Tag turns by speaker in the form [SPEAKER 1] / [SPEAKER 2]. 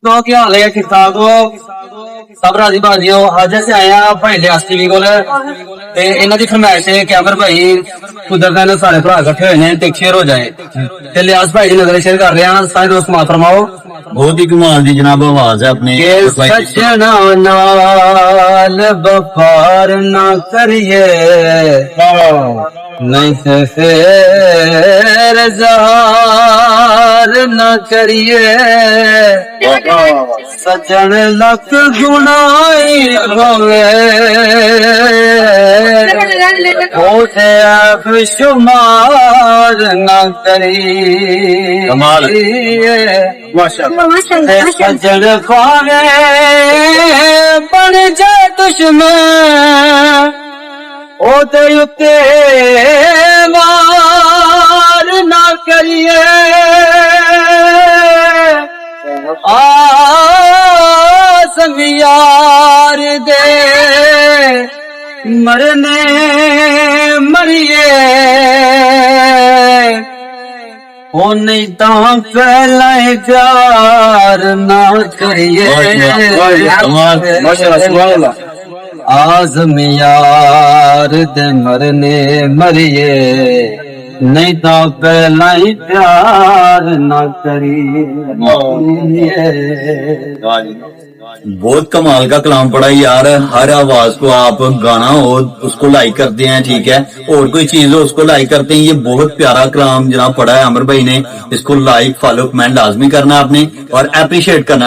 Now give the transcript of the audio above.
[SPEAKER 1] तो क्या हाल है? ठीक ठाक हो? सब राजी बाजी हो? अज अस आए हैं भाई लियास टीवी को। इन्हों की फरमाइश है कि अमर भाई कुदरत सारे भरा कट्ठे हुए हैं, शेयर हो जाए। ते लियास भाई की नजर शेयर कर रहे हैं। सारे दोस्त माफ फरमाओ।
[SPEAKER 2] बहुत ही कमाल दी जनाब आवाज है अपने
[SPEAKER 1] सजना नाल बफार ना करिए, नहीं से फिर जार न करिए। सजन लख गुनाई होवे ओसे आप शुमार न करिए। सजन पावे बन जाए दुश्मन ओते उत्ते वार ना करिए। यार दे मरने मरिए ओ नहीं तो पहला प्यार ना करिए। आज़म यार दे मरने मरिए नहीं तो पहला ही प्यार ना करिए।
[SPEAKER 2] बहुत कमाल का कलाम पड़ा यार। हर आवाज को आप गाना हो उसको लाइक करते हैं, ठीक है, और कोई चीज हो उसको लाइक करते हैं। ये बहुत प्यारा कलाम जनाब पड़ा है अमर भाई ने। इसको लाइक फॉलो कमेंट लाजमी करना आपने और अप्रिशिएट करना।